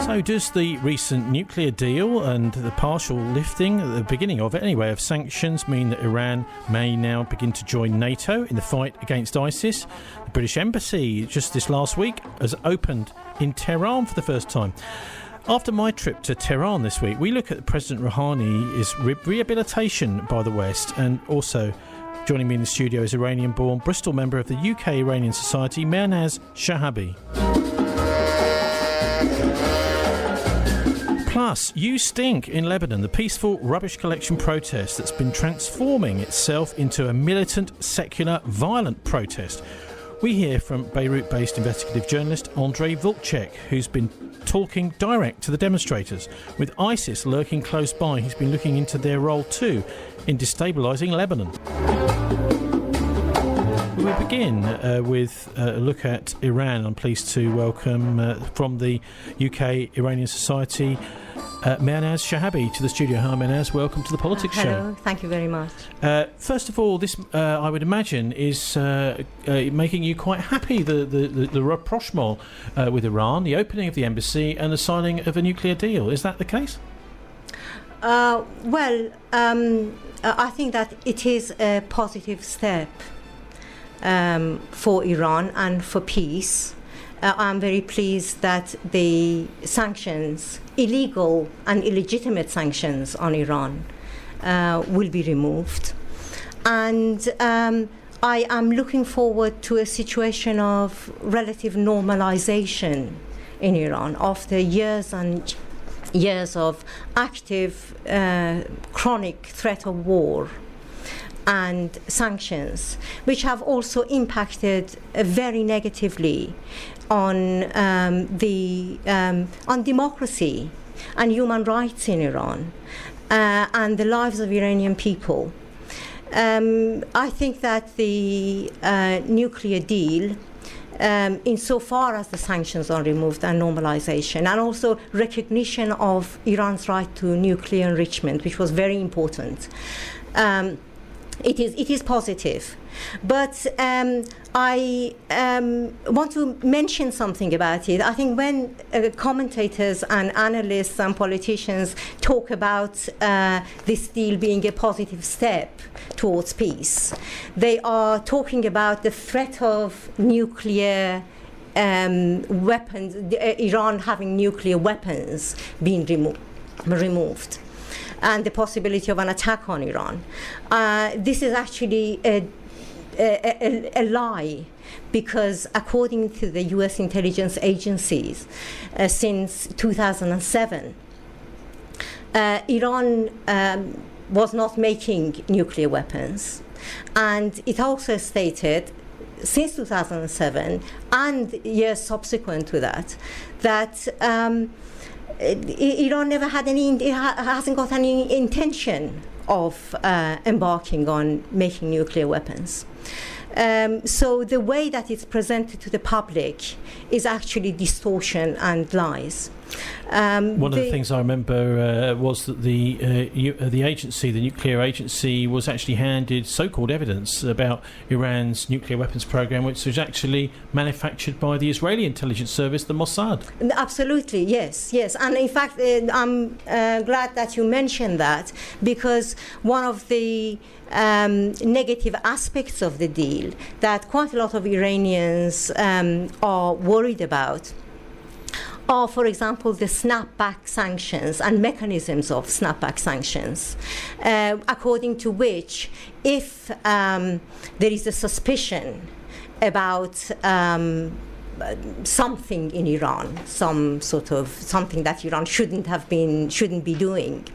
So does the recent nuclear deal and the partial lifting, at the beginning of it anyway, of sanctions mean that Iran may now begin to join NATO in the fight against ISIS? The British Embassy just this last week has opened in Tehran for the first time. After my trip to Tehran this week, we look at President Rouhani's rehabilitation by the West, and also joining me in the studio is Iranian-born Bristol member of the UK Iranian Society, Mehrnaz Shahabi. Plus, You Stink in Lebanon, the peaceful rubbish collection protest that's been transforming itself into a militant, secular, violent protest. We hear from Beirut-based investigative journalist Andrei Vlchek, who's been talking direct to the demonstrators. With ISIS lurking close by, he's been looking into their role too in destabilising Lebanon. We begin with a look at Iran. I'm pleased to welcome from the UK Iranian Society Mehrnaz Shahabi to the studio. Hi Mehrnaz, welcome to the Politics Show. Hello, thank you very much. First of all, this I would imagine is making you quite happy, the rapprochement with Iran, the opening of the embassy and the signing of a nuclear deal. Is that the case? I think that it is a positive step for Iran and for peace. I'm very pleased that the sanctions, illegal and illegitimate sanctions on Iran, will be removed. And I am looking forward to a situation of relative normalization in Iran after years and years of active, chronic threat of war and sanctions, which have also impacted very negatively on democracy and human rights in Iran and the lives of Iranian people. I think that the nuclear deal, insofar as the sanctions are removed and normalization, and also recognition of Iran's right to nuclear enrichment, which was very important, it is positive. But I want to mention something about it. I think when commentators and analysts and politicians talk about this deal being a positive step towards peace, they are talking about the threat of nuclear weapons, Iran having nuclear weapons being removed, and the possibility of an attack on Iran. This is actually a lie, because according to the US intelligence agencies, since 2007, Iran was not making nuclear weapons. And it also stated, since 2007 and years subsequent to that, that Iran never had hasn't got any intention of embarking on making nuclear weapons. So the way that it's presented to the public is actually distortion and lies. One of the things I remember was that the agency, the nuclear agency, was actually handed so-called evidence about Iran's nuclear weapons program, which was actually manufactured by the Israeli intelligence service, the Mossad. Absolutely, yes. And in fact, I'm glad that you mentioned that, because one of the negative aspects of the deal that quite a lot of Iranians are worried about are, for example, the snapback sanctions and mechanisms of snapback sanctions, according to which if there is a suspicion about something in Iran, some sort of something that Iran shouldn't be doing,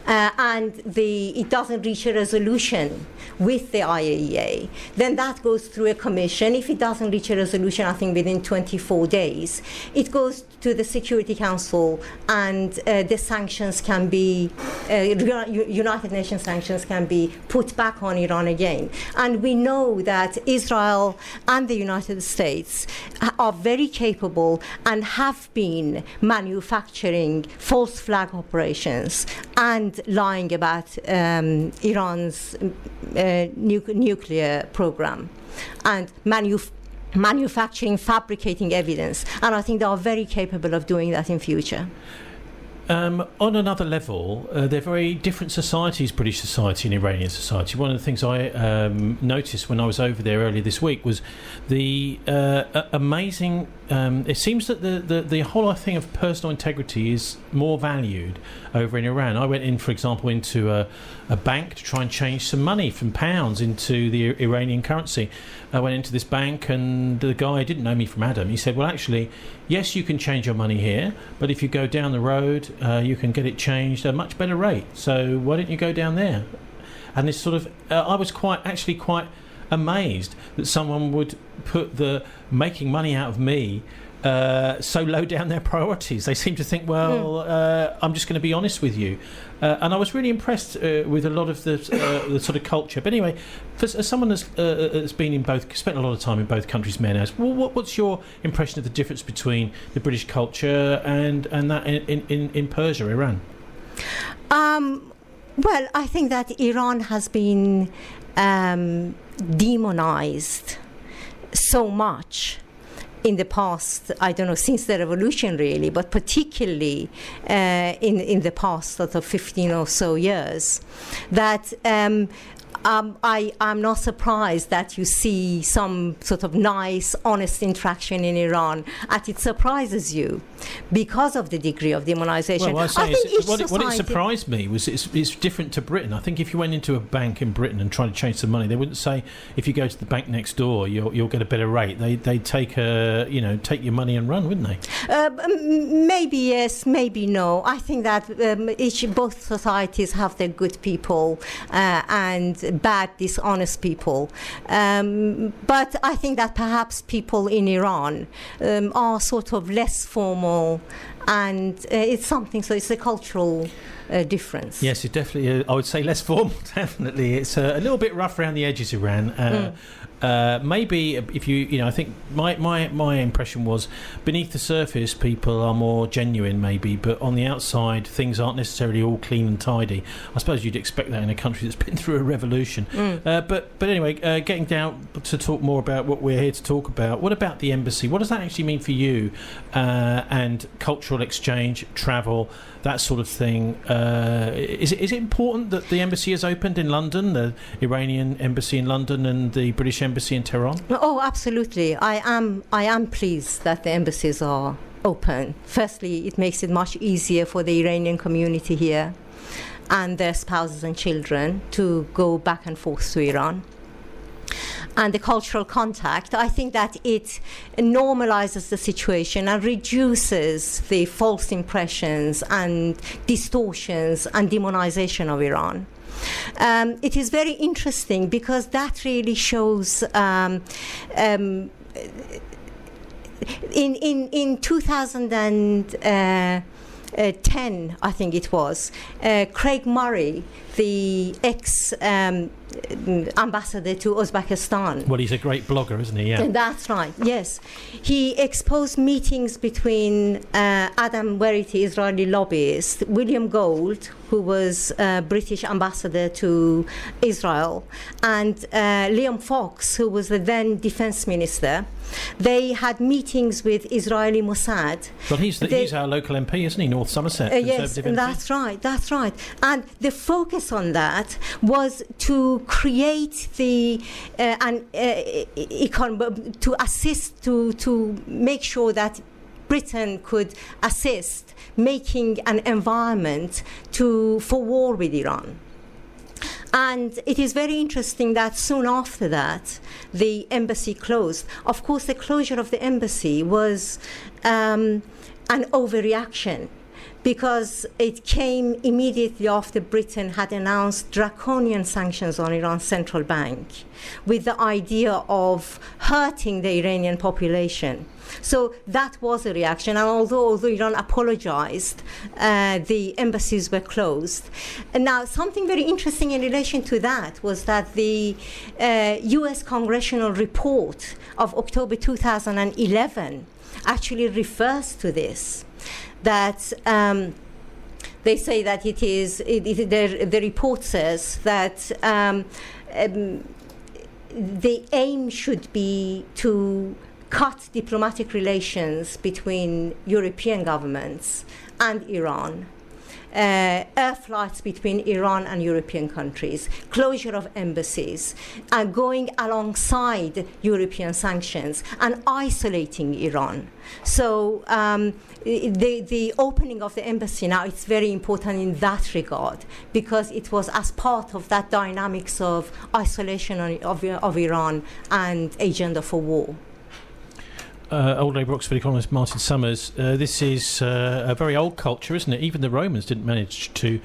and it doesn't reach a resolution with the IAEA, then that goes through a commission. If it doesn't reach a resolution, I think within 24 days, it goes to the Security Council, and the sanctions can be, United Nations sanctions can be put back on Iran again. And we know that Israel and the United States are very capable and have been manufacturing false flag operations and lying about Iran's nuclear program, and manufacturing, fabricating evidence. And I think they are very capable of doing that in future. On another level, they're very different societies, British society and Iranian society. One of the things I noticed when I was over there earlier this week was the amazing... it seems that the whole thing of personal integrity is more valued over in Iran. I went in, for example, into a bank to try and change some money from pounds into the Iranian currency. I went into this bank and the guy didn't know me from Adam. He said, well, actually, yes, you can change your money here, but if you go down the road, you can get it changed at a much better rate. So why don't you go down there? And this sort of... I was quite amazed that someone would put the making money out of me so low down their priorities. They seem to think, well, I'm just going to be honest with you. And I was really impressed with a lot of the sort of culture. But anyway, as someone that's been spent a lot of time in both countries, Mehrnaz, what's your impression of the difference between the British culture and that in Persia, Iran? Well, I think that Iran has been demonized so much in the past, I don't know, since the revolution really, but particularly in the past sort of 15 or so years, that I'm not surprised that you see some sort of nice, honest interaction in Iran, and it surprises you because of the degree of demonization. Well, what it surprised me was it's different to Britain. I think if you went into a bank in Britain and tried to change some money, they wouldn't say, if you go to the bank next door, you'll get a better rate. They'd take take your money and run, wouldn't they? Maybe yes, maybe no. I think that both societies have their good people and bad, dishonest people. But I think that perhaps people in Iran are sort of less formal, and it's something, so it's a cultural difference. Yes, it definitely, I would say less formal, definitely. It's a little bit rough around the edges, Iran. Maybe if I think my impression was beneath the surface people are more genuine maybe, but on the outside things aren't necessarily all clean and tidy. I suppose you'd expect that in a country that's been through a revolution. But anyway, getting down to talk more about what we're here to talk about, what about the embassy? What does that actually mean for you and cultural exchange, travel, that sort of thing? Is it important that the embassy is opened in London, the Iranian embassy in London and the British embassy in Tehran? Oh, absolutely. I am pleased that the embassies are open. Firstly, it makes it much easier for the Iranian community here and their spouses and children to go back and forth to Iran. And the cultural contact, I think that it normalizes the situation and reduces the false impressions and distortions and demonization of Iran. It is very interesting because that really shows in 2010, I think it was, Craig Murray, the ex-ambassador to Uzbekistan. Well, he's a great blogger, isn't he? Yeah. That's right, yes. He exposed meetings between Adam Verity, Israeli lobbyist, William Gold, who was British ambassador to Israel, and Liam Fox, who was the then defense minister. They had meetings with Israeli Mossad. Well, he's our local MP, isn't he? North Somerset. Yes, that's right. And the focus on that was to create the to assist to make sure that Britain could assist making an environment for war with Iran. And it is very interesting that soon after that, the embassy closed. Of course, the closure of the embassy was an overreaction, because it came immediately after Britain had announced draconian sanctions on Iran's central bank, with the idea of hurting the Iranian population. So that was a reaction, and although Iran apologized, the embassies were closed. And now, something very interesting in relation to that was that the US congressional report of October 2011 actually refers to this, that they say that the report says that the aim should be to cut diplomatic relations between European governments and Iran. Air flights between Iran and European countries, closure of embassies, going alongside European sanctions and isolating Iran. So the opening of the embassy now, it's very important in that regard, because it was as part of that dynamics of isolation of Iran and agenda for war. Old Labour Oxford economist Martin Summers, this is a very old culture, isn't it? Even the Romans didn't manage to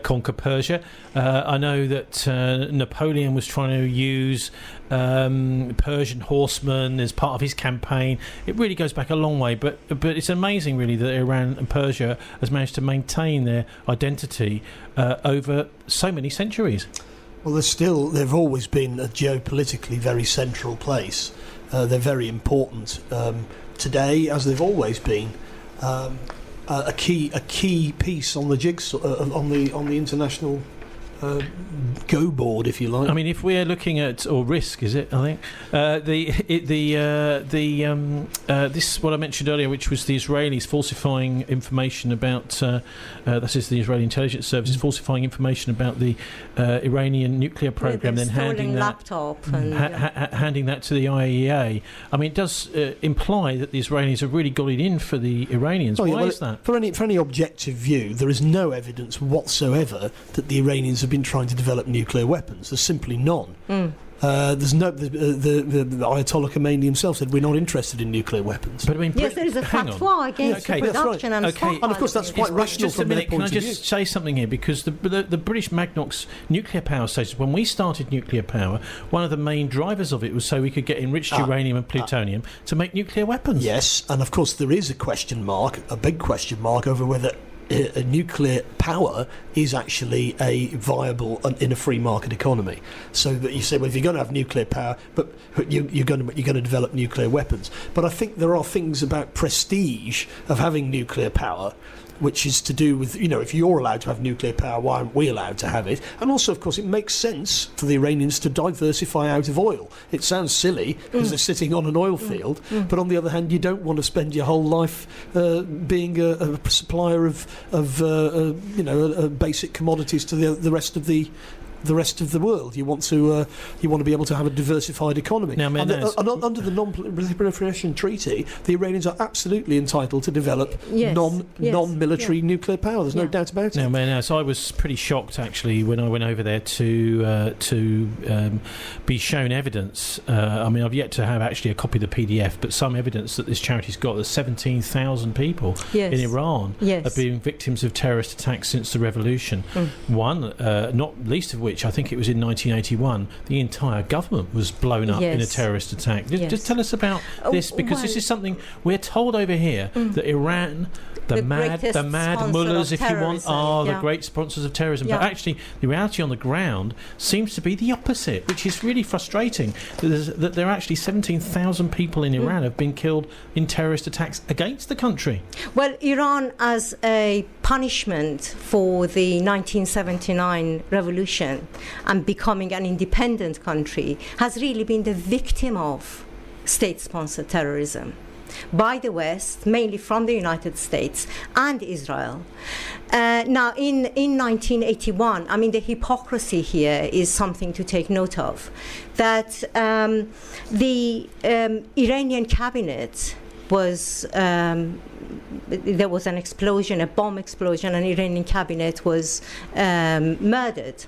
conquer Persia. I know that Napoleon was trying to use Persian horsemen as part of his campaign. It really goes back a long way, but it's amazing really that Iran and Persia has managed to maintain their identity over so many centuries. Well, they've always been a geopolitically very central place. They're very important today, as they've always been. A key piece on the jigsaw, on the international go board, if you like. I mean, if we're looking at, or risk, is it? I think this what I mentioned earlier, which was the Israelis falsifying information about. That is the Israeli intelligence services falsifying information about the Iranian nuclear program, then handing that handing that to the IAEA. I mean, it does imply that the Israelis have really got it in for the Iranians. Why is that? For any objective view, there is no evidence whatsoever that the Iranians have been trying to develop nuclear weapons. There's simply none. There's no. The Ayatollah Khomeini himself said we're not interested in nuclear weapons. But I mean, yes, there is a fatwa against production and and of course that's quite rational from their point of view. Can I just say something here? Because the British Magnox nuclear power stations, when we started nuclear power, one of the main drivers of it was so we could get enriched uranium and plutonium to make nuclear weapons. Yes, and of course there is a question mark, a big question mark, over whether nuclear power is actually a viable in a free market economy. So that you say, well, if you're going to have nuclear power, but you're going to develop nuclear weapons. But I think there are things about prestige of having nuclear power, which is to do with, if you're allowed to have nuclear power, why aren't we allowed to have it? And also, of course, it makes sense for the Iranians to diversify out of oil. It sounds silly because they're sitting on an oil field, but on the other hand, you don't want to spend your whole life being a supplier of basic commodities to the rest of the world. You want to be able to have a diversified economy. Now, under the Non-Proliferation Treaty, the Iranians are absolutely entitled to develop non-military nuclear power. There's no doubt about it. Now, Mehrnaz, I was pretty shocked actually when I went over there to be shown evidence. I mean, I've yet to have actually a copy of the PDF, but some evidence that this charity's got that 17,000 people in Iran have been victims of terrorist attacks since the revolution. One, not least of which, I think it was in 1981, the entire government was blown up in a terrorist attack. Just tell us about this, because this is something we're told over here that Iran, the mad mullahs, if you want, are the great sponsors of terrorism. But actually, the reality on the ground seems to be the opposite, which is really frustrating. That there are actually 17,000 people in Iran have been killed in terrorist attacks against the country. Well, Iran, as a punishment for the 1979 revolution and becoming an independent country, has really been the victim of state-sponsored terrorism by the West, mainly from the United States and Israel. Now, in 1981, I mean, the hypocrisy here is something to take note of, that the Iranian cabinet was... there was an explosion, a bomb explosion, and Iranian cabinet was murdered.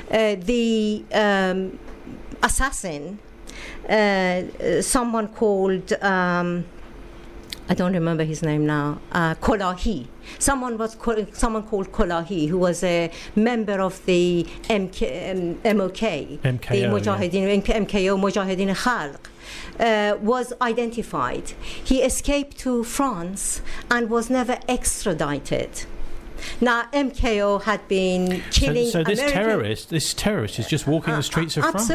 The assassin, someone called, I don't remember his name now, Kolahi. Someone called Kolahi, who was a member of the MKO, MKO Mujahideen Khalq, was identified. He escaped to France and was never extradited. Now, MKO had been killing. So this terrorist is just walking the streets of France.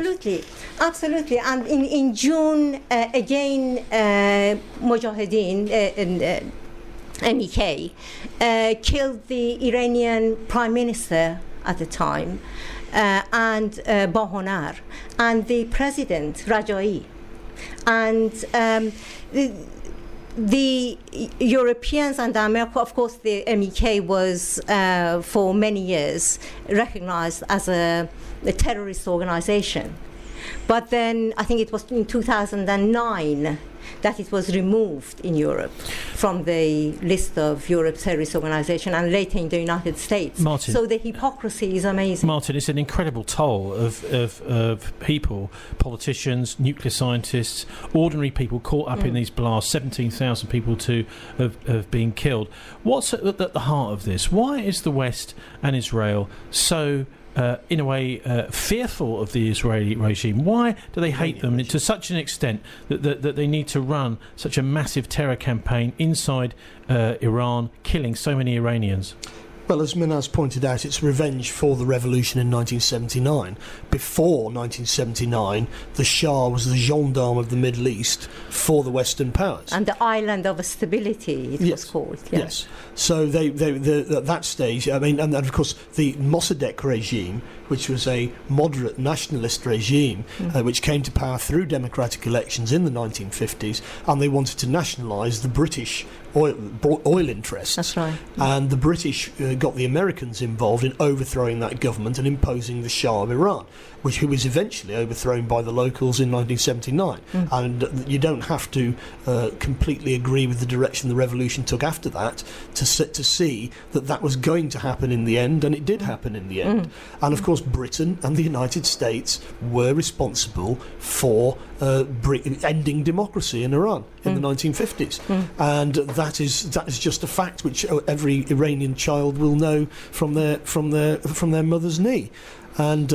Absolutely. And in June, again, Mujahideen, MEK, killed the Iranian Prime Minister at the time. and Bahonar, and the president Rajai, and the Europeans and America, of course, the MEK was for many years recognized as a terrorist organization. But then I think it was in 2009 that it was removed in Europe from the list of Europe's terrorist organization, and later in the United States. Martin, so the hypocrisy is amazing. Martin, it's an incredible toll of people, politicians, nuclear scientists, ordinary people caught up in these blasts, 17,000 people to have been killed. What's at the heart of this? Why is the West and Israel so in a way, fearful of the Israeli regime? Why do they hate them to such an extent that they need to run such a massive terror campaign inside Iran, killing so many Iranians? Well, as Mehrnaz pointed out, it's revenge for the revolution in 1979. Before 1979, the Shah was the gendarme of the Middle East for the Western powers. And the island of stability, it was called. Yeah. Yes. So they at that stage, I mean, and of course, the Mossadegh regime, which was a moderate nationalist regime, which came to power through democratic elections in the 1950s, and they wanted to nationalise the British oil interests. That's right. And the British got the Americans involved in overthrowing that government and imposing the Shah of Iran, who was eventually overthrown by the locals in 1979. And you don't have to completely agree with the direction the revolution took after that to see that was going to happen in the end, and it did happen in the end. And of course, Britain and the United States were responsible for ending democracy in Iran in the 1950s, and that is just a fact which every Iranian child will know from their mother's knee. And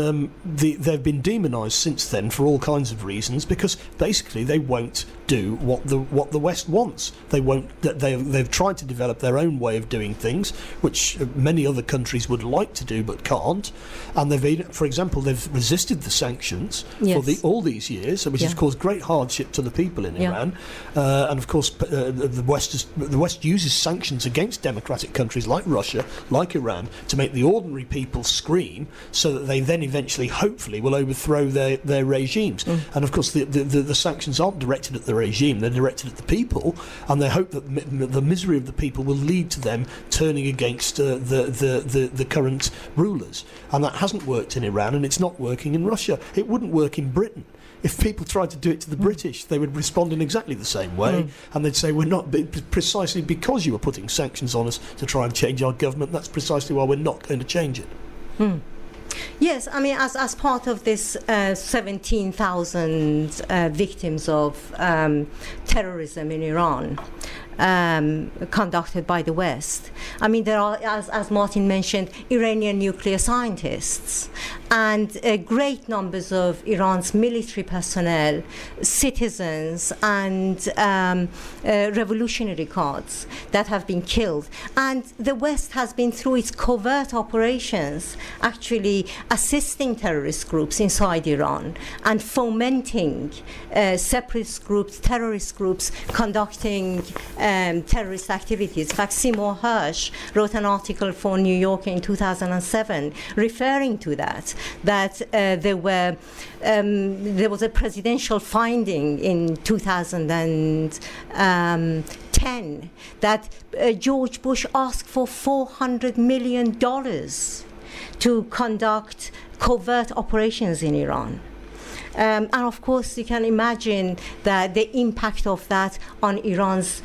they've been demonised since then for all kinds of reasons, because basically they won't do what the West wants. They won't. They've tried to develop their own way of doing things, which many other countries would like to do but can't. And for example, they've resisted the sanctions for all these years, which has caused great hardship to the people in Iran. And of course, the West uses sanctions against democratic countries like Russia, like Iran, to make the ordinary people scream, so that they then eventually, hopefully, will overthrow their regimes. And of course, the sanctions aren't directed at the regime, they're directed at the people, and they hope that the misery of the people will lead to them turning against the current rulers. And that hasn't worked in Iran, and it's not working in Russia. It wouldn't work in Britain. If people tried to do it to the British, they would respond in exactly the same way, and they'd say, we're not, precisely because you are putting sanctions on us to try and change our government, that's precisely why we're not going to change it. Yes, I mean, as part of this 17,000 victims of terrorism in Iran, conducted by the West. I mean, there are, as Martin mentioned, Iranian nuclear scientists and great numbers of Iran's military personnel, citizens, and revolutionary guards that have been killed. And the West has been, through its covert operations, actually assisting terrorist groups inside Iran and fomenting separatist groups, terrorist groups conducting terrorist activities. In fact, Seymour Hersh wrote an article for New Yorker in 2007 referring to that there was a presidential finding in 2010 that George Bush asked for $400 million to conduct covert operations in Iran. And of course, you can imagine that the impact of that on Iran's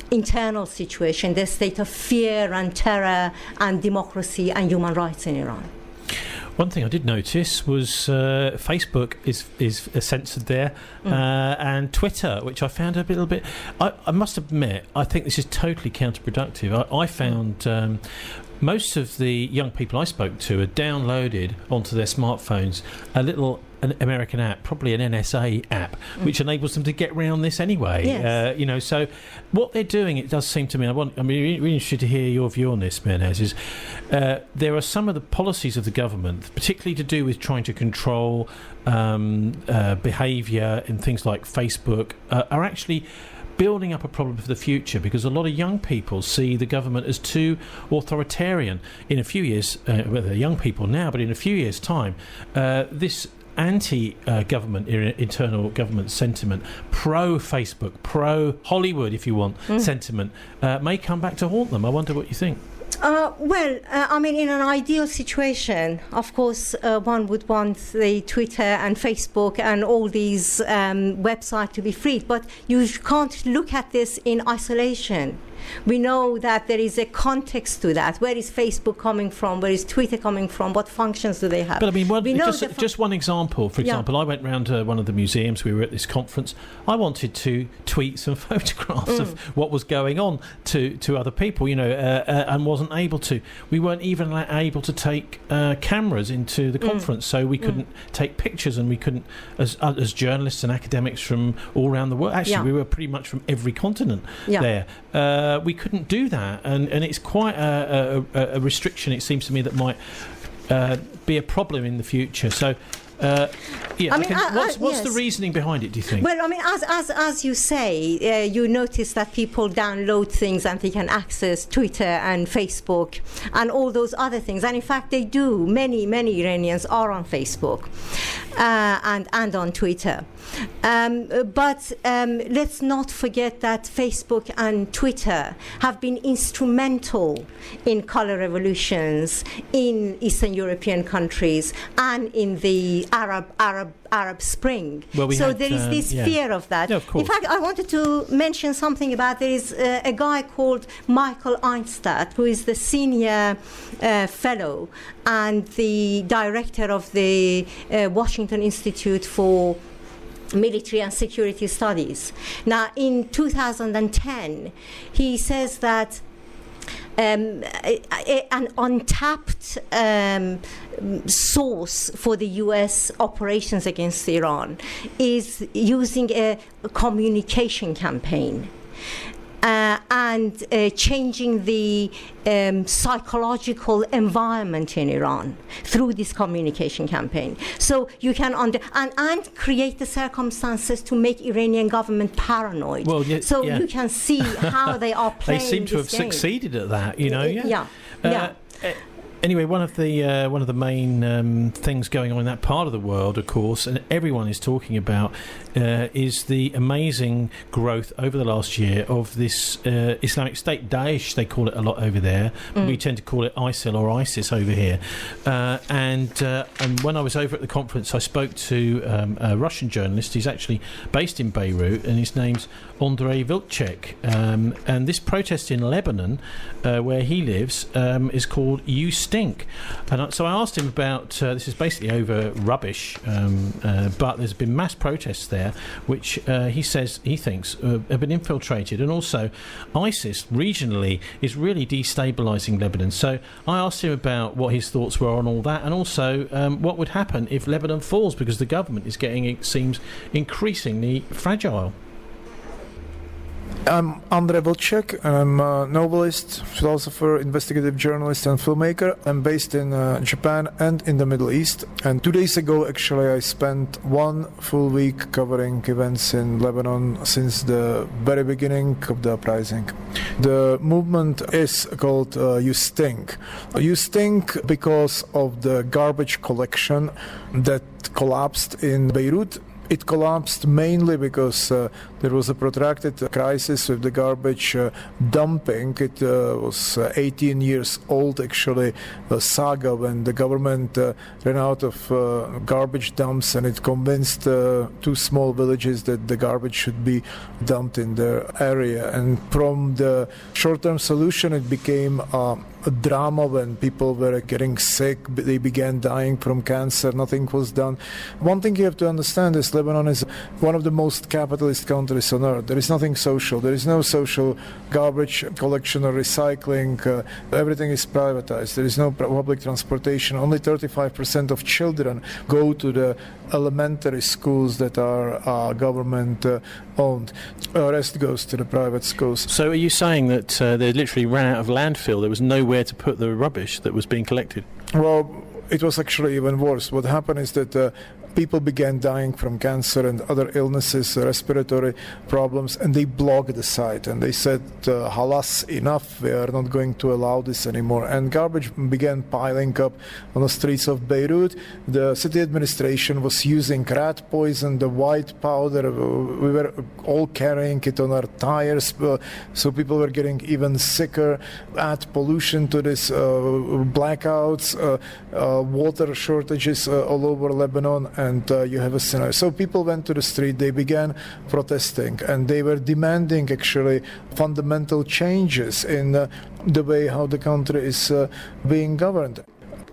internal situation, the state of fear and terror and democracy and human rights in Iran. One thing I did notice was Facebook is censored there, and Twitter, which I found a little bit. I must admit, I think this is totally counterproductive. I found most of the young people I spoke to had downloaded onto their smartphones an American app, probably an NSA app, which enables them to get around this anyway. Yes. So what they're doing, it does seem to me, I'm really interested to hear your view on this, Mehrnaz, is there are some of the policies of the government, particularly to do with trying to control behaviour in things like Facebook, are actually building up a problem for the future, because a lot of young people see the government as too authoritarian. In a few years, well, they're young people now, but in a few years' time, this anti-government, internal government sentiment, pro-Facebook, pro-Hollywood, if you want, sentiment, may come back to haunt them. I wonder what you think. I mean, in an ideal situation, of course, one would want the Twitter and Facebook and all these websites to be freed, but you can't look at this in isolation. We know that there is a context to that. Where is Facebook coming from? Where is Twitter coming from? What functions do they have? But I mean, just one example. For example, I went round to one of the museums. We were at this conference. I wanted to tweet some photographs of what was going on to other people, and wasn't able to. We weren't even able to take cameras into the conference, so we couldn't take pictures, and we couldn't, as journalists and academics from all around the world. Actually, we were pretty much from every continent there. We couldn't do that, and it's quite a restriction, it seems to me, that might be a problem in the future. So, what's the reasoning behind it, do you think? Well, I mean, as you say, you notice that people download things and they can access Twitter and Facebook and all those other things. And in fact, they do. Many Iranians are on Facebook and on Twitter. But let's not forget that Facebook and Twitter have been instrumental in color revolutions in Eastern European countries and in the Arab Spring. There is this fear of that. Yeah, of course. In fact, I wanted to mention something about there is a guy called Michael Einstadt, who is the senior fellow and the director of the Washington Institute for Military and Security Studies. Now, in 2010, he says that an untapped source for the U.S. operations against Iran is using a communication campaign and changing the psychological environment in Iran through this communication campaign. So you can and create the circumstances to make Iranian government paranoid. You can see how they are playing. They seem to have succeeded at that, Anyway, one of the main things going on in that part of the world, of course, and everyone is talking about, is the amazing growth over the last year of this Islamic State, Daesh, they call it a lot over there. We tend to call it ISIL or ISIS over here. And when I was over at the conference, I spoke to a Russian journalist. He's actually based in Beirut, and his name's Andrei Vlchek. And this protest in Lebanon, where he lives, is called You Stink. And so I asked him about, this is basically over rubbish, but there's been mass protests there, which he says he thinks have been infiltrated. And also ISIS regionally is really destabilising Lebanon. So I asked him about what his thoughts were on all that, and also what would happen if Lebanon falls, because the government is getting, it seems, increasingly fragile. I'm Andrei Vlchek, and I'm a novelist, philosopher, investigative journalist and filmmaker. I'm based in Japan and in the Middle East. And 2 days ago, actually, I spent 1 full week covering events in Lebanon since the very beginning of the uprising. The movement is called You Stink. You Stink because of the garbage collection that collapsed in Beirut. It collapsed mainly because there was a protracted crisis with the garbage dumping. It was 18 years old, actually, a saga when the government ran out of garbage dumps, and it convinced 2 small villages that the garbage should be dumped in their area. And from the short-term solution, it became a drama when people were getting sick, they began dying from cancer, nothing was done. One thing you have to understand is Lebanon is one of the most capitalist countries on earth. There is nothing social. There is no social garbage collection or recycling. Everything is privatized. There is no public transportation. Only 35% of children go to the elementary schools that are government owned. The rest goes to the private schools. So are you saying that they literally ran out of landfill? There was nowhere to put the rubbish that was being collected? Well, it was actually even worse. What happened is that people began dying from cancer and other illnesses, respiratory problems, and they blocked the site. And they said, halas, enough, we are not going to allow this anymore. And garbage began piling up on the streets of Beirut. The city administration was using rat poison, the white powder. We were all carrying it on our tires, so people were getting even sicker. Add pollution to this, blackouts, water shortages all over Lebanon, and you have a scenario. So people went to the street, they began protesting, and they were demanding actually fundamental changes in the way how the country is being governed.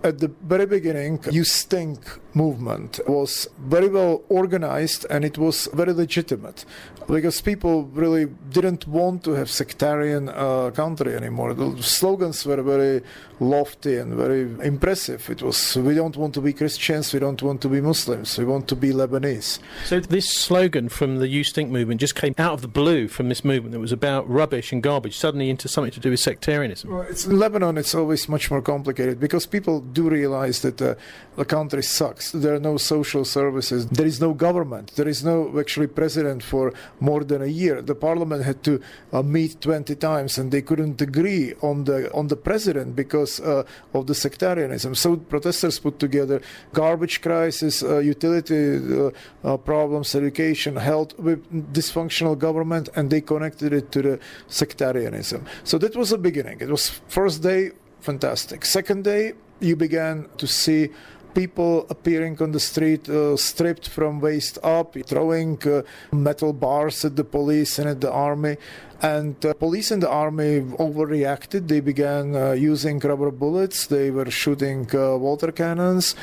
At the very beginning, You Stink movement was very well organized, and it was very legitimate because people really didn't want to have sectarian country anymore. The slogans were very lofty and very impressive. It was, we don't want to be Christians, we don't want to be Muslims, we want to be Lebanese. So this slogan from the You Stink movement just came out of the blue from this movement that was about rubbish and garbage, suddenly into something to do with sectarianism. Well, in Lebanon, it's always much more complicated because people do realize that the country sucks. There are no social services. There is no government. There is no actually president for more than a year. The parliament had to meet 20 times, and they couldn't agree on the president because of the sectarianism. So protesters put together garbage crisis, utility problems, education, health, with dysfunctional government, and they connected it to the sectarianism. So that was the beginning. It was first day, fantastic. Second day, you began to see people appearing on the street stripped from waist up, throwing metal bars at the police and at the army. And police and the army overreacted. They began using rubber bullets. They were shooting water cannons.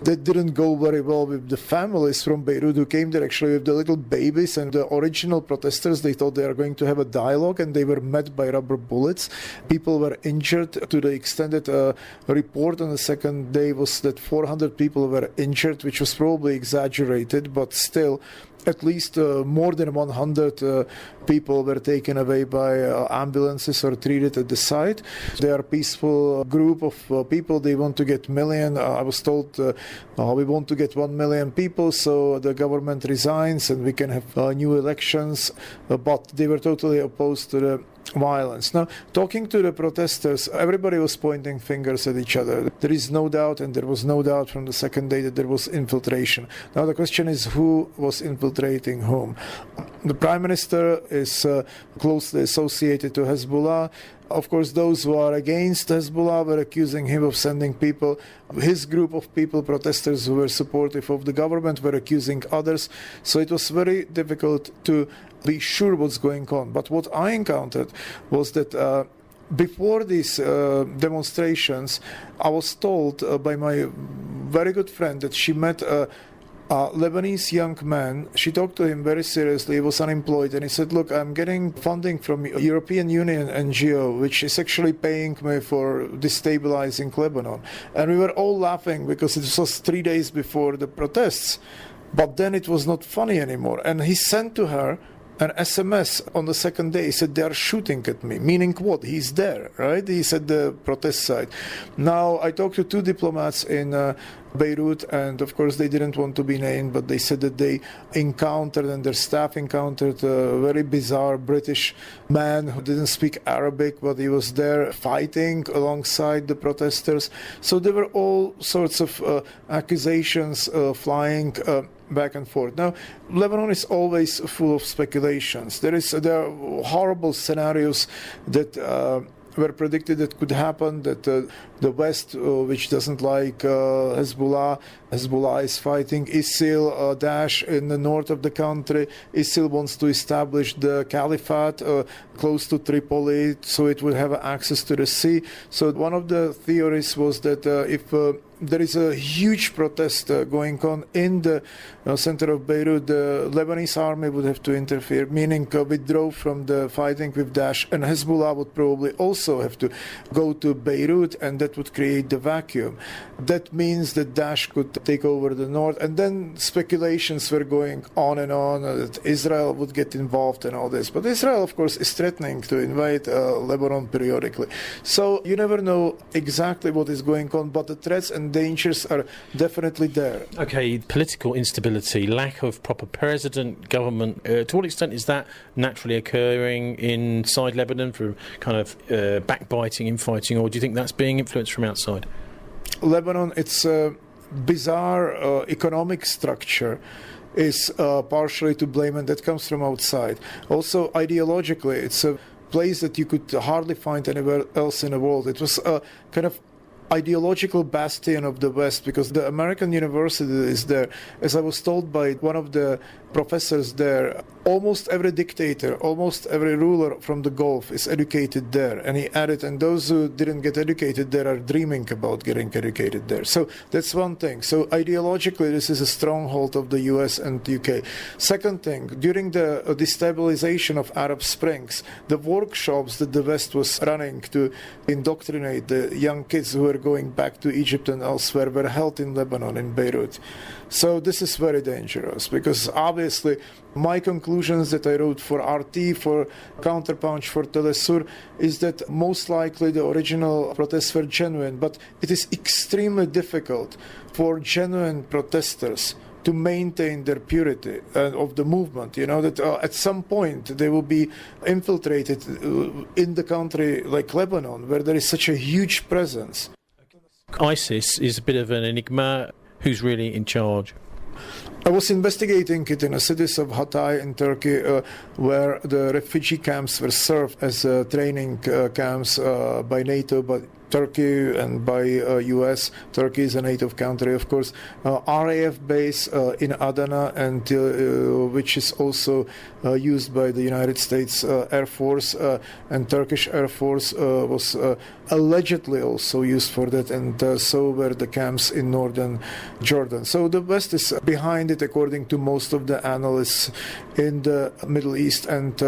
That didn't go very well with the families from Beirut who came there actually with the little babies. And the original protesters, they thought they are going to have a dialogue, and they were met by rubber bullets. People were injured to the extent that a report on the second day was that 400 people were injured, which was probably exaggerated, but still, at least more than 100 people were taken away by ambulances or treated at the site. They are a peaceful group of people. They want to get million. I was told we want to get 1 million people, so the government resigns and we can have new elections. But they were totally opposed to the violence. Now, talking to the protesters, everybody was pointing fingers at each other. There is no doubt, and there was no doubt from the second day, that there was infiltration. Now, the question is who was infiltrating whom? The Prime Minister is closely associated to Hezbollah. Of course, those who are against Hezbollah were accusing him of sending people. His group of people, protesters who were supportive of the government, were accusing others. So it was very difficult to be sure what's going on. But what I encountered was that before these demonstrations, I was told by my very good friend that she met a Lebanese young man. She talked to him very seriously. He was unemployed, and he said, look, I'm getting funding from European Union NGO, which is actually paying me for destabilizing Lebanon. And we were all laughing because it was 3 days before the protests. But then it was not funny anymore. And he sent to her an SMS on the second day. He said, they are shooting at me. Meaning what? He's there, right? He's at the protest site. Now, I talked to 2 diplomats in Beirut, and of course they didn't want to be named, but they said that they encountered, and their staff encountered, a very bizarre British man who didn't speak Arabic, but he was there fighting alongside the protesters. So there were all sorts of accusations flying back and forth. Now, Lebanon is always full of speculations. There are horrible scenarios that were predicted that could happen, that the West, which doesn't like Hezbollah is fighting ISIL, Daesh in the north of the country. ISIL wants to establish the caliphate close to Tripoli, so it would have access to the sea. So one of the theories was that if there is a huge protest going on in the center of Beirut, the Lebanese army would have to interfere, meaning withdraw from the fighting with Daesh, and Hezbollah would probably also have to go to Beirut, and that would create the vacuum. That means that Daesh could take over the north, and then speculations were going on and on that Israel would get involved and all this. But Israel, of course, is threatening to invade Lebanon periodically. So you never know exactly what is going on, but the threats and and dangers are definitely there. Okay, political instability, lack of proper president, government, to what extent is that naturally occurring inside Lebanon for kind of backbiting, infighting, or do you think that's being influenced from outside? Lebanon, it's a bizarre economic structure is partially to blame, and that comes from outside. Also, ideologically, it's a place that you could hardly find anywhere else in the world. It was a kind of ideological bastion of the West, because the American university is there. As I was told by one of the professors there, almost every dictator, almost every ruler from the Gulf is educated there. And he added, and those who didn't get educated there are dreaming about getting educated there. So that's one thing. So ideologically, this is a stronghold of the US and the UK. Second thing, during the destabilization of Arab Springs, the workshops that the West was running to indoctrinate the young kids who were going back to Egypt and elsewhere were held in Lebanon, in Beirut. So this is very dangerous, because obviously my conclusions that I wrote for RT, for Counterpunch, for Telesur, is that most likely the original protests were genuine, but it is extremely difficult for genuine protesters to maintain their purity of the movement. You know, that at some point they will be infiltrated in the country like Lebanon, where there is such a huge presence. ISIS is a bit of an enigma. Who's really in charge? I was investigating it in the cities of Hatay in Turkey, where the refugee camps were served as training camps by NATO, but Turkey and by US. Turkey is a NATO country, of course. RAF base in Adana, and which is also used by the United States Air Force, and Turkish Air Force was allegedly also used for that, and so were the camps in northern Jordan. So the West is behind it, according to most of the analysts in the Middle East. And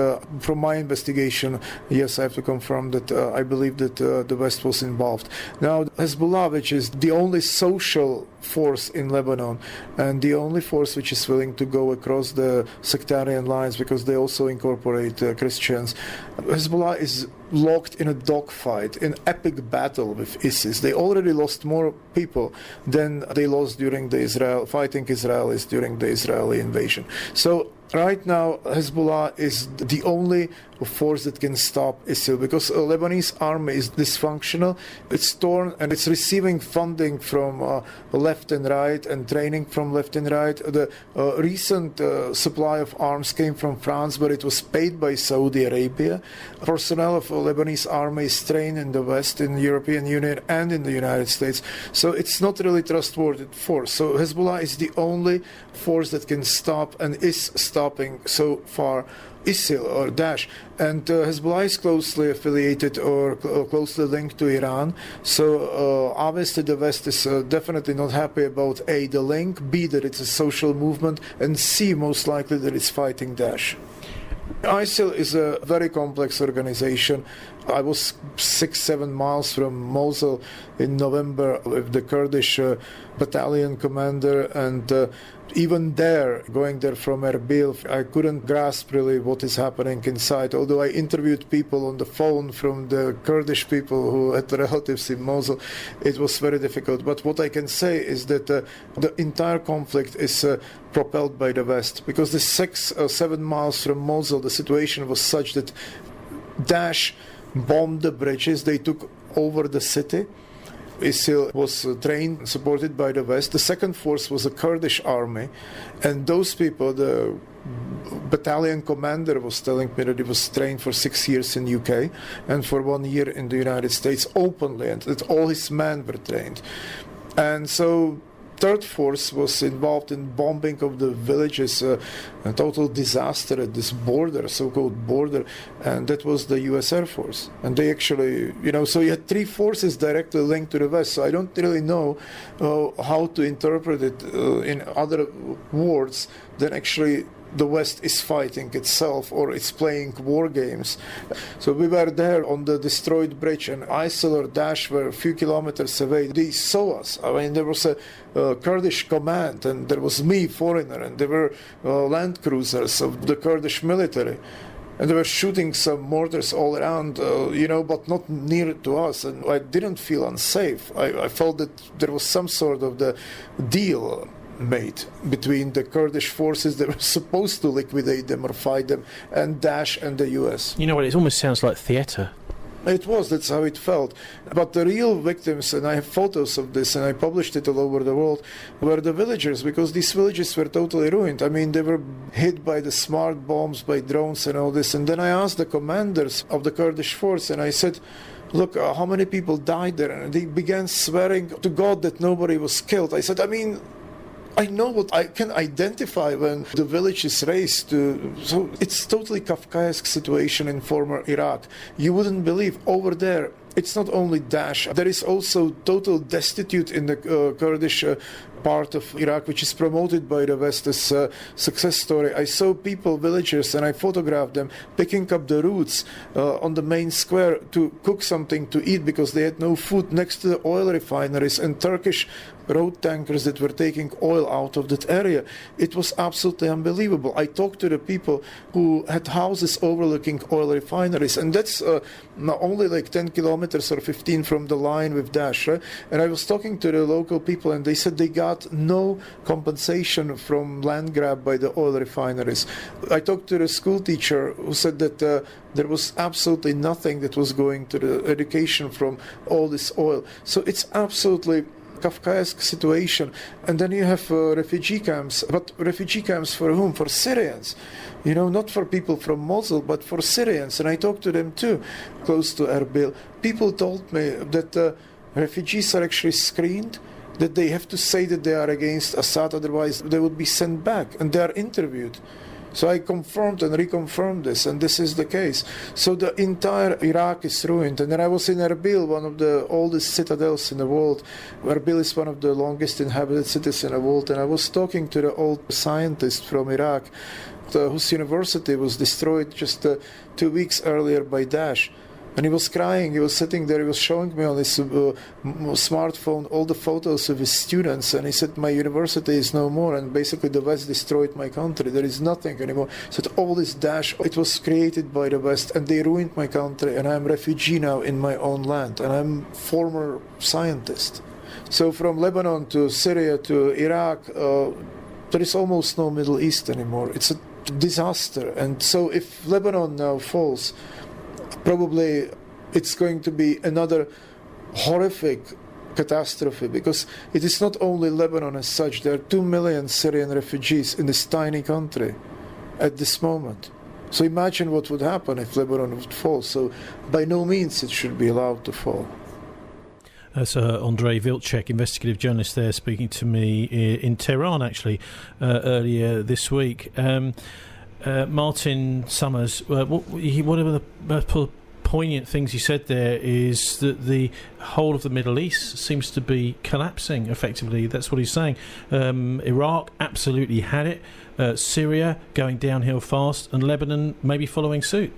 from my investigation, yes, I have to confirm that I believe that the West was involved. Now, Hezbollah, which is the only social force in Lebanon and the only force which is willing to go across the sectarian lines, because they also incorporate Christians, Hezbollah is locked in a dogfight, in epic battle with ISIS. They already lost more people than they lost during the fighting Israelis during the Israeli invasion. So right now, Hezbollah is the only force that can stop ISIL, because the Lebanese army is dysfunctional. It's torn, and it's receiving funding from left and right, and training from left and right. The recent supply of arms came from France, but it was paid by Saudi Arabia. Personnel of the Lebanese army is trained in the West, in the European Union, and in the United States. So it's not really trustworthy force. So Hezbollah is the only force that can stop, and is stopping so far ISIL or Daesh. And Hezbollah is closely affiliated or closely linked to Iran. So obviously the West is definitely not happy about A, the link, B, that it's a social movement, and C, most likely that it's fighting Daesh. ISIL is a very complex organization. I was 6-7 miles from Mosul in November with the Kurdish battalion commander, and even there, going there from Erbil, I couldn't grasp really what is happening inside. Although I interviewed people on the phone from the Kurdish people who had relatives in Mosul, it was very difficult. But what I can say is that the entire conflict is propelled by the West, because the 6 or 7 miles from Mosul, the situation was such that Daesh bombed the bridges, they took over the city. ISIL was trained, supported by the West. The second force was a Kurdish army, and those people, the battalion commander was telling me that he was trained for 6 years in UK and for 1 year in the United States openly, and that all his men were trained. And so third force was involved in bombing of the villages, a total disaster at this border, so-called border, and that was the US Air Force. And they actually, so you had 3 forces directly linked to the West, so I don't really know how to interpret it in other words than actually the West is fighting itself, or it's playing war games. So we were there on the destroyed bridge, and ISIL or Daesh were a few kilometers away. They saw us. I mean, there was a Kurdish command, and there was me, foreigner, and there were land cruisers of the Kurdish military. and they were shooting some mortars all around, but not near to us, and I didn't feel unsafe. I felt that there was some sort of the deal made between the Kurdish forces that were supposed to liquidate them or fight them and Daesh and the US. You know what, it almost sounds like theatre. It was, that's how it felt. But the real victims, and I have photos of this, and I published it all over the world, were the villagers, because these villages were totally ruined. I mean, they were hit by the smart bombs, by drones and all this. And then I asked the commanders of the Kurdish force, and I said, look, how many people died there? And they began swearing to God that nobody was killed. I said, I know what I can identify when the village is razed. So it's totally Kafkaesque situation in former Iraq. You wouldn't believe over there. It's not only Daesh. There is also total destitute in the Kurdish part of Iraq, which is promoted by the West as a success story. I saw people, villagers, and I photographed them picking up the roots on the main square to cook something to eat because they had no food next to the oil refineries and Turkish road tankers that were taking oil out of that area. It was absolutely unbelievable. I talked to the people who had houses overlooking oil refineries, and that's not only like 10 kilometers or 15 from the line with Daesh. Right? And I was talking to the local people, and they said they got no compensation from land grab by the oil refineries. I talked to the school teacher who said that there was absolutely nothing that was going to the education from all this oil. So it's absolutely Kafkaesque situation. And then you have refugee camps. But refugee camps for whom? For Syrians. Not for people from Mosul, but for Syrians. And I talked to them too, close to Erbil. People told me that refugees are actually screened, that they have to say that they are against Assad, otherwise they would be sent back. And they are interviewed. So I confirmed and reconfirmed this, and this is the case. So the entire Iraq is ruined. And then I was in Erbil, one of the oldest citadels in the world. Erbil is one of the longest inhabited cities in the world. And I was talking to the old scientist from Iraq, whose university was destroyed just 2 weeks earlier by Daesh. And he was crying, he was sitting there, he was showing me on his smartphone all the photos of his students, and he said, my university is no more, and basically the West destroyed my country, there is nothing anymore. He said, all this Daesh, it was created by the West, and they ruined my country, and I'm a refugee now in my own land, and I'm a former scientist. So from Lebanon to Syria to Iraq, there is almost no Middle East anymore. It's a disaster. And so if Lebanon now falls, probably it's going to be another horrific catastrophe, because it is not only Lebanon as such. There are 2 million Syrian refugees in this tiny country at this moment. So imagine what would happen if Lebanon would fall. So by no means it should be allowed to fall. That's Andrei Vlchek, investigative journalist there, speaking to me in Tehran, actually, earlier this week. Martin Summers, one of the poignant things he said there is that the whole of the Middle East seems to be collapsing, effectively. That's what he's saying. Iraq absolutely had it. Syria going downhill fast, and Lebanon maybe following suit.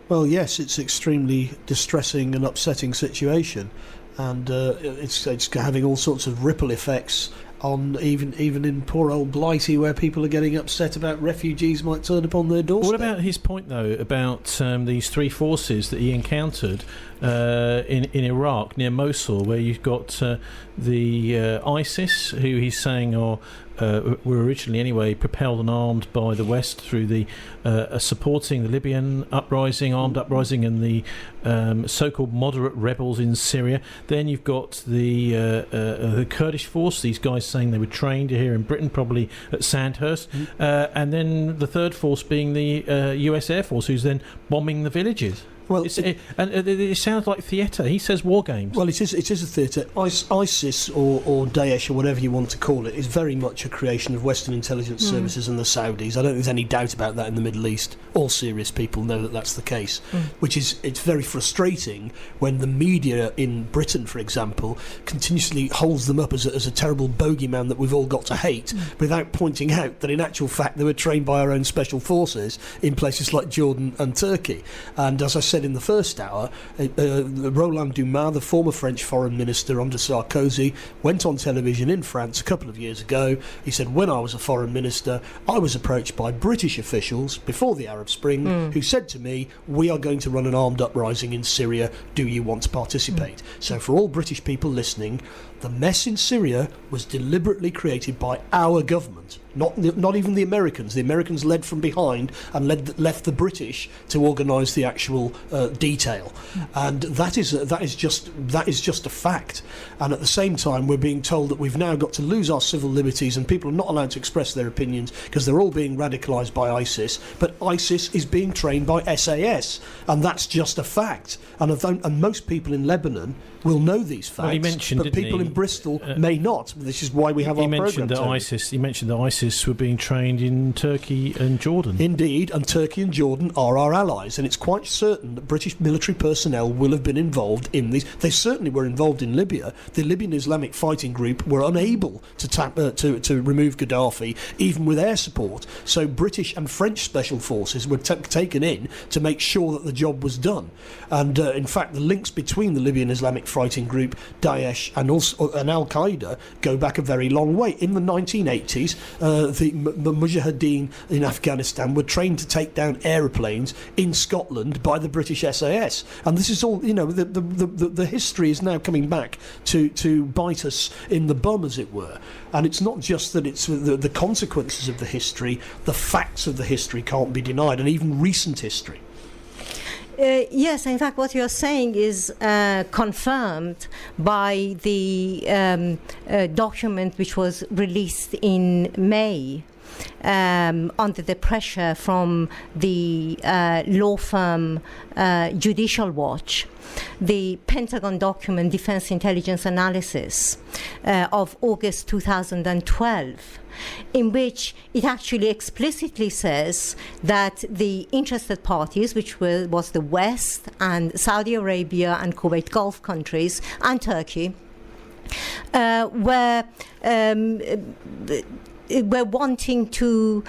Well, yes, it's extremely distressing and upsetting situation, and it's having all sorts of ripple effects on even in poor old Blighty, where people are getting upset about refugees might turn up on their doorstep. What about his point, though, about these three forces that he encountered in Iraq near Mosul, where you've got the ISIS, who he's saying were originally anyway propelled and armed by the West through the supporting the Libyan armed uprising, and the so-called moderate rebels in Syria. Then you've got the Kurdish force, these guys saying they were trained here in Britain, probably at Sandhurst, and then the third force being the US Air Force, who's then bombing the villages. Well, it sounds like theatre. He says war games. Well, it is a theatre. ISIS or Daesh or whatever you want to call it is very much a creation of Western intelligence services and the Saudis. I don't think there's any doubt about that in the Middle East. All serious people know that that's the case. It's very frustrating when the media in Britain, for example, continuously holds them up as a terrible bogeyman that we've all got to hate, without pointing out that in actual fact they were trained by our own special forces in places like Jordan and Turkey. And as I said said in the first hour, Roland Dumas, the former French foreign minister under Sarkozy, went on television in France a couple of years ago. He said, when I was a foreign minister, I was approached by British officials before the Arab Spring who said to me, we are going to run an armed uprising in Syria. Do you want to participate? So for all British people listening, the mess in Syria was deliberately created by our government, not even the Americans. The Americans led from behind and left the British to organise the actual detail, and that is just a fact. And at the same time, we're being told that we've now got to lose our civil liberties, and people are not allowed to express their opinions because they're all being radicalised by ISIS. But ISIS is being trained by SAS, and that's just a fact. And most people in Lebanon will know these facts. Well, he mentioned, but people in Bristol may not. This is why we have our programme. He mentioned that ISIS were being trained in Turkey and Jordan. Indeed, and Turkey and Jordan are our allies, and it's quite certain that British military personnel will have been involved in these. They certainly were involved in Libya. The Libyan Islamic Fighting Group were unable to remove Gaddafi, even with air support. So British and French special forces were taken in to make sure that the job was done. And in fact, the links between the Libyan Islamic Fighting Group, Daesh, and Al-Qaeda go back a very long way. In the 1980s, the Mujahideen in Afghanistan were trained to take down aeroplanes in Scotland by the British SAS. And this is all, the history is now coming back to bite us in the bum, as it were. And it's not just that it's the consequences of the history, the facts of the history can't be denied, and even recent history. Yes, in fact, what you're saying is confirmed by the document which was released in May under the pressure from the law firm Judicial Watch. The Pentagon document Defense Intelligence Analysis of August 2012, in which it actually explicitly says that the interested parties, which was the West and Saudi Arabia and Kuwait Gulf countries and Turkey, were wanting to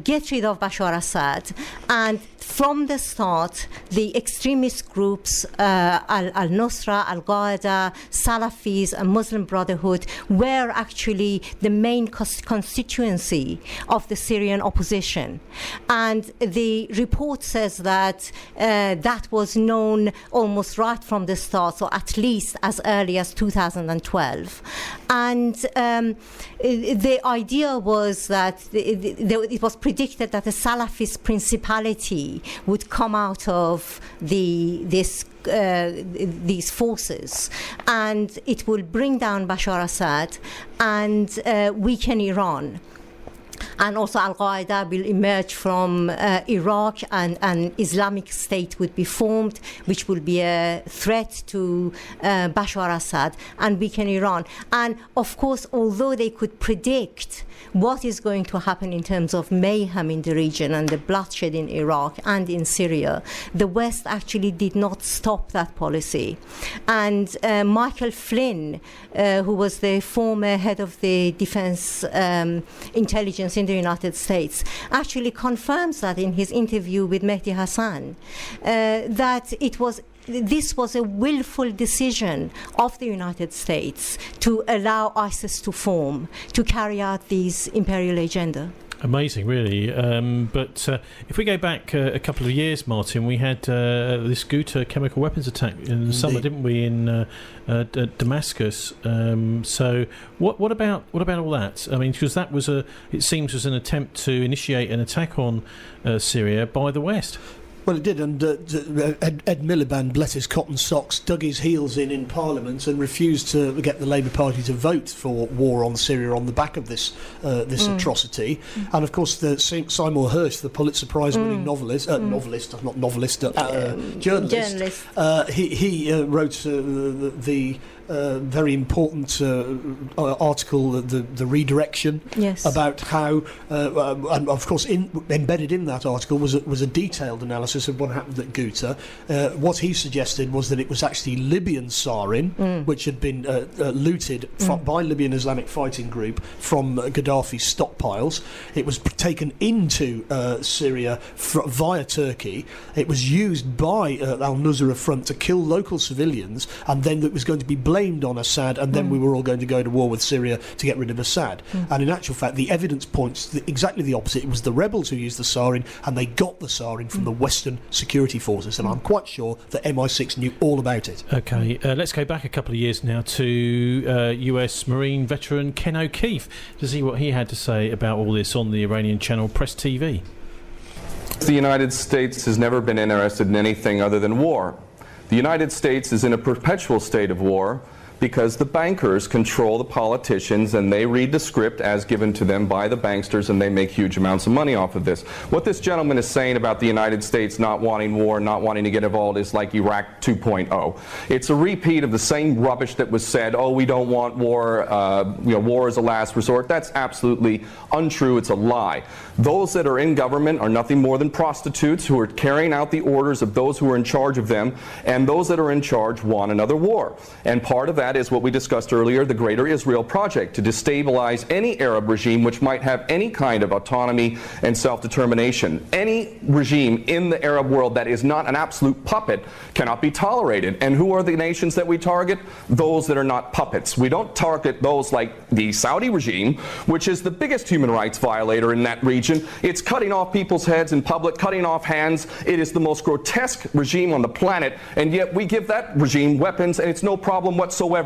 get rid of Bashar Assad, and from the start, the extremist groups, Al-Nusra, Al-Qaeda, Salafis, and Muslim Brotherhood, were actually the main constituency of the Syrian opposition. And the report says that that was known almost right from the start, or at least as early as 2012. And the idea was that it was predicted that the Salafist principality would come out of these forces, and it will bring down Bashar Assad and weaken Iran. And also Al-Qaeda will emerge from Iraq, and an Islamic State would be formed, which will be a threat to Bashar Assad and weaken Iran. And of course, although they could predict what is going to happen in terms of mayhem in the region and the bloodshed in Iraq and in Syria, the West actually did not stop that policy. And Michael Flynn, who was the former head of the Defense Intelligence in the United States, actually confirms that in his interview with Mehdi Hassan, that this was a willful decision of the United States to allow ISIS to form, to carry out these imperial agenda. Amazing, really. But if we go back a couple of years, Martin, we had this Ghouta chemical weapons attack in the summer, didn't we, in Damascus? So what about all that? I mean, because that was it seems was an attempt to initiate an attack on Syria by the West. Well, it did, and Ed Miliband, bless his cotton socks, dug his heels in Parliament and refused to get the Labour Party to vote for war on Syria on the back of this atrocity. And of course, Seymour Hersh, the Pulitzer Prize-winning journalist, he wrote the very important article, the redirection, Yes. about how, and of course, embedded in that article was a detailed analysis of what happened at Ghouta. What he suggested was that it was actually Libyan sarin, which had been looted by Libyan Islamic Fighting Group from Gaddafi's stockpiles. It was taken into Syria via Turkey. It was used by al-Nusra Front to kill local civilians, and then it was going to be blamed on Assad, and then we were all going to go to war with Syria to get rid of Assad. And in actual fact, the evidence points to exactly the opposite. It was the rebels who used the sarin, and they got the sarin from the Western security forces, and I'm quite sure that MI6 knew all about it. Okay, let's go back a couple of years now to US Marine veteran Ken O'Keefe to see what he had to say about all this on the Iranian channel Press TV. The United States has never been interested in anything other than war. The United States is in a perpetual state of war because the bankers control the politicians, and they read the script as given to them by the banksters, and they make huge amounts of money off of this. What this gentleman is saying about the United States not wanting war, not wanting to get involved, is like Iraq 2.0. It's a repeat of the same rubbish that was said, oh, we don't want war, war is a last resort. That's absolutely untrue. It's a lie. Those that are in government are nothing more than prostitutes who are carrying out the orders of those who are in charge of them, and those that are in charge want another war. And part of that is what we discussed earlier, the Greater Israel Project, to destabilize any Arab regime which might have any kind of autonomy and self-determination. Any regime in the Arab world that is not an absolute puppet cannot be tolerated. And who are the nations that we target? Those that are not puppets. We don't target those like the Saudi regime, which is the biggest human rights violator in that region. It's cutting off people's heads in public, cutting off hands. It is the most grotesque regime on the planet, and yet we give that regime weapons, and it's no problem whatsoever.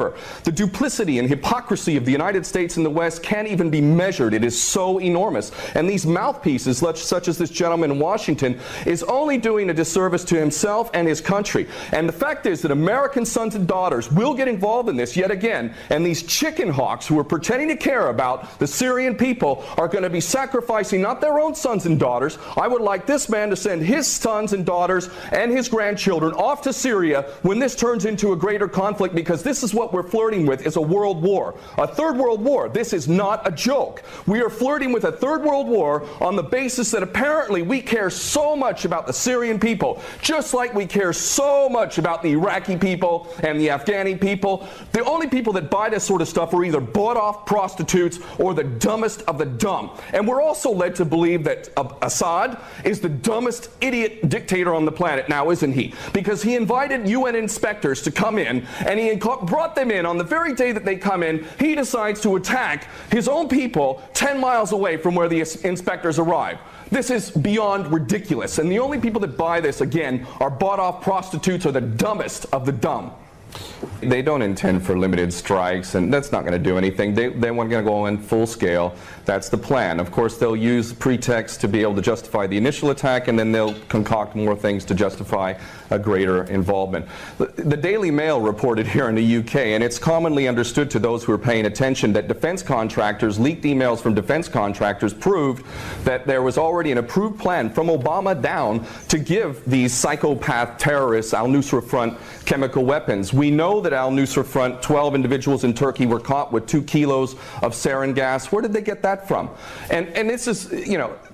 The duplicity and hypocrisy of the United States and the West can't even be measured. It is so enormous. And these mouthpieces, such as this gentleman in Washington, is only doing a disservice to himself and his country. And the fact is that American sons and daughters will get involved in this yet again, and these chicken hawks who are pretending to care about the Syrian people are going to be sacrificing not their own sons and daughters. I would like this man to send his sons and daughters and his grandchildren off to Syria when this turns into a greater conflict, because this is what we're flirting with, is a world war, a third world war. This is not a joke. We are flirting with a third world war on the basis that apparently we care so much about the Syrian people, just like we care so much about the Iraqi people and the Afghani people. The only people that buy this sort of stuff are either bought off prostitutes or the dumbest of the dumb. And we're also led to believe that Assad is the dumbest idiot dictator on the planet now, isn't he? Because he invited UN inspectors to come in, and he brought them in. On the very day that they come in, he decides to attack his own people 10 miles away from where the inspectors arrive. This is beyond ridiculous, and the only people that buy this, again, are bought-off prostitutes or the dumbest of the dumb. They don't intend for limited strikes, and that's not going to do anything. They want to go in full scale. That's the plan. Of course, they'll use pretext to be able to justify the initial attack, and then they'll concoct more things to justify a greater involvement. The Daily Mail reported here in the UK, and it's commonly understood to those who are paying attention, that defense contractors, leaked emails from defense contractors proved that there was already an approved plan from Obama down to give these psychopath terrorists, al-Nusra Front, chemical weapons. We know that al-Nusra Front, 12 individuals in Turkey were caught with 2 kilos of sarin gas. Where did they get that from? And this is,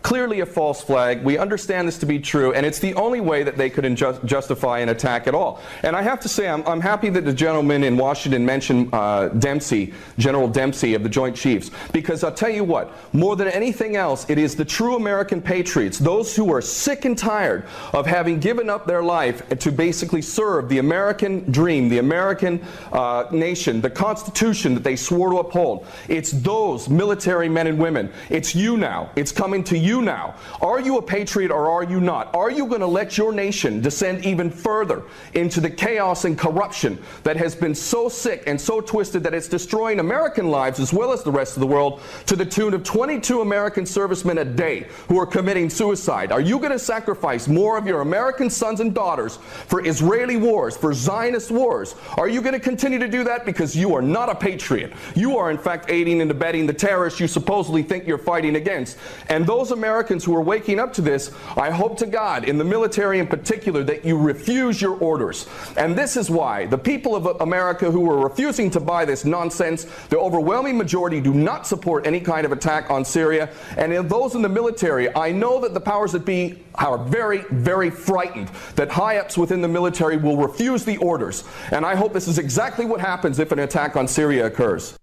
clearly a false flag. We understand this to be true, and it's the only way that they could justify an attack at all. And I have to say, I'm happy that the gentleman in Washington mentioned Dempsey, General Dempsey of the Joint Chiefs, because I'll tell you what, more than anything else, it is the true American patriots, those who are sick and tired of having given up their life to basically serve the American dream, the American nation, the Constitution that they swore to uphold. It's those military men and women. It's you now. It's coming to you now. Are you a patriot or are you not? Are you going to let your nation descend even further into the chaos and corruption that has been so sick and so twisted that it's destroying American lives as well as the rest of the world, to the tune of 22 American servicemen a day who are committing suicide? Are you going to sacrifice more of your American sons and daughters for Israeli wars, for Zionist wars, orders. Are you going to continue to do that? Because you are not a patriot. You are, in fact, aiding and abetting the terrorists you supposedly think you're fighting against. And those Americans who are waking up to this, I hope to God, in the military in particular, that you refuse your orders. And this is why the people of America who are refusing to buy this nonsense, the overwhelming majority do not support any kind of attack on Syria. And in those in the military, I know that the powers that be are very, very frightened that high-ups within the military will refuse the orders. And I hope this is exactly what happens if an attack on Syria occurs.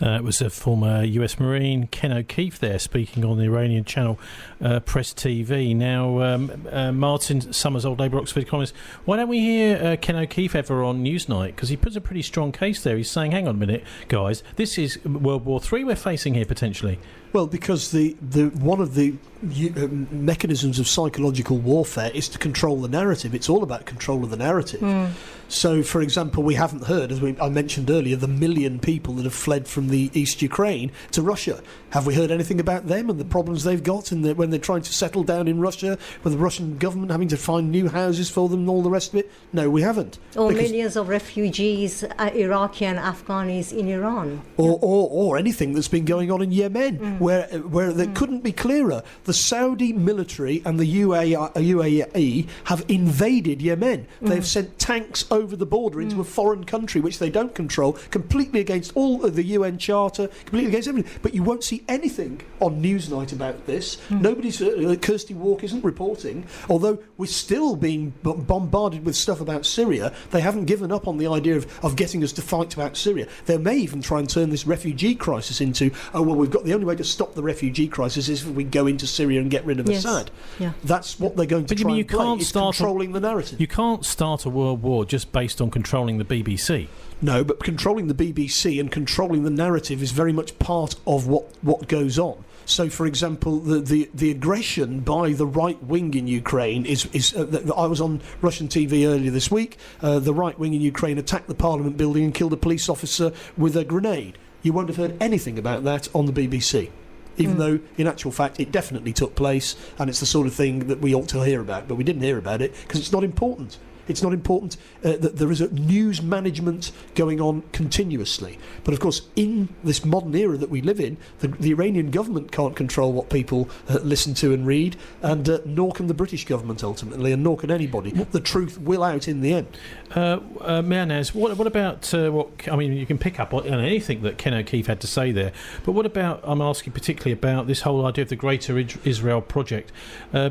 It was a former US Marine, Ken O'Keefe, there speaking on the Iranian channel Press TV. Now, Martin Summers, old Labour Oxford economist, why don't we hear Ken O'Keefe ever on Newsnight? Because he puts a pretty strong case there. He's saying, hang on a minute, guys, this is World War III we're facing here potentially. Well, because the one of the mechanisms of psychological warfare is to control the narrative. It's all about control of the narrative. So, for example, we haven't heard, as I mentioned earlier, the 1 million people that have fled from the East Ukraine to Russia. Have we heard anything about them and the problems they've got and when they're trying to settle down in Russia, with the Russian government having to find new houses for them and all the rest of it? No, we haven't. Or millions of refugees, Iraqi and Afghans in Iran. Or anything that's been going on in Yemen, where they couldn't be clearer. The Saudi military and the UAE have invaded Yemen. They've sent tanks over the border into a foreign country which they don't control, completely against all of the UN Charter, completely against everything. But you won't see anything on Newsnight about this. Nobody's Kirsty Walk isn't reporting, although we're still being bombarded with stuff about Syria. They haven't given up on the idea of getting us to fight about Syria. They may even try and turn this refugee crisis into, we've got the only way to stop the refugee crisis is if we go into Syria and get rid of Assad. Yeah. That's what they're going to try and play. It's controlling the narrative. You can't start a world war just based on controlling the BBC. No, but controlling the BBC and controlling the narrative is very much part of what goes on. So, for example, the aggression by the right wing in Ukraine is I was on Russian TV earlier this week. The right wing in Ukraine attacked the Parliament building and killed a police officer with a grenade. You won't have heard anything about that on the BBC. Even though, in actual fact, it definitely took place, and it's the sort of thing that we ought to hear about. But we didn't hear about it because it's not important. It's not important that there is a news management going on continuously. But of course, in this modern era that we live in, the Iranian government can't control what people listen to and read, and nor can the British government ultimately, and nor can anybody. The truth will out in the end. Mehrnaz, what about you can pick up on anything that Ken O'Keefe had to say there, but what about, I'm asking particularly about this whole idea of the Greater Israel Project,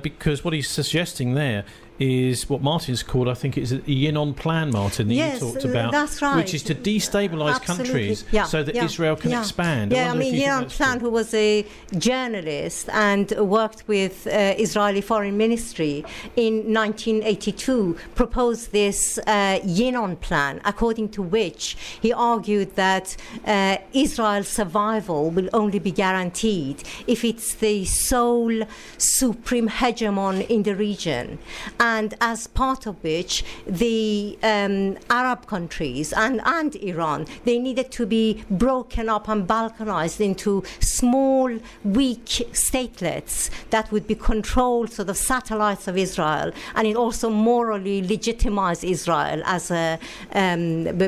because what he's suggesting there is what Martin's called, I think it's a Yinon plan, Martin, that you talked about. That's right. Which is to destabilise countries so that Israel can expand. Yinon plan, who was a journalist and worked with Israeli Foreign Ministry in 1982, proposed this Yinon plan, according to which he argued that Israel's survival will only be guaranteed if it's the sole supreme hegemon in the region. And as part of which the Arab countries and Iran, they needed to be broken up and balkanized into small, weak statelets that would be controlled, sort of satellites of Israel, and it also morally legitimized Israel as a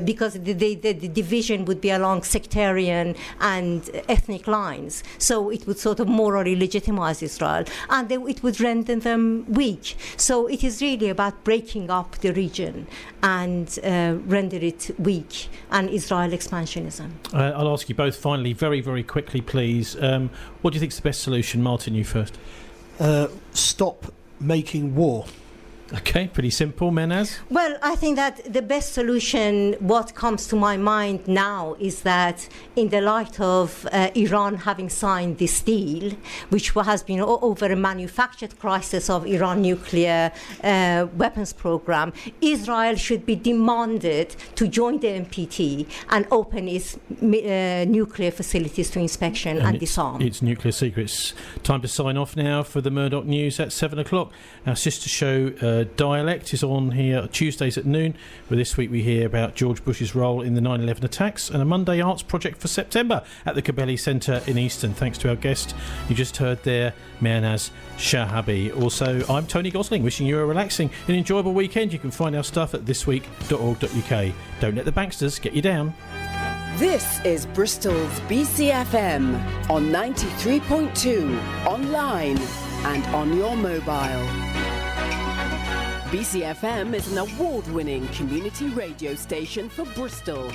because the division would be along sectarian and ethnic lines. So it would sort of morally legitimize Israel, and it would render them weak. So it is really about breaking up the region and render it weak, and Israel expansionism. I'll ask you both finally, very, very quickly, please. What do you think is the best solution? Martin, you first. Stop making war. Okay, pretty simple. Mehrnaz? Well, I think that the best solution, what comes to my mind now, is that in the light of Iran having signed this deal, which has been over a manufactured crisis of Iran nuclear weapons program, Israel should be demanded to join the NPT and open its nuclear facilities to inspection and disarm. It's nuclear secrets. Time to sign off now for the Murdoch News at 7 o'clock. Our sister show Dialect is on here Tuesdays at noon, where this week we hear about George Bush's role in the 9/11 attacks, and a Monday Arts Project for September at the Cabelli Centre in Easton. Thanks to our guest you just heard there, Mehrnaz Shahabi. Also, I'm Tony Gosling, wishing you a relaxing and enjoyable weekend. You can find our stuff at thisweek.org.uk. Don't let the banksters get you down. This is Bristol's BCFM on 93.2, online and on your mobile. BCFM is an award-winning community radio station for Bristol,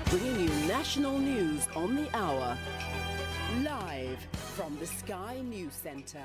bringing you national news on the hour. Live from the Sky News Centre.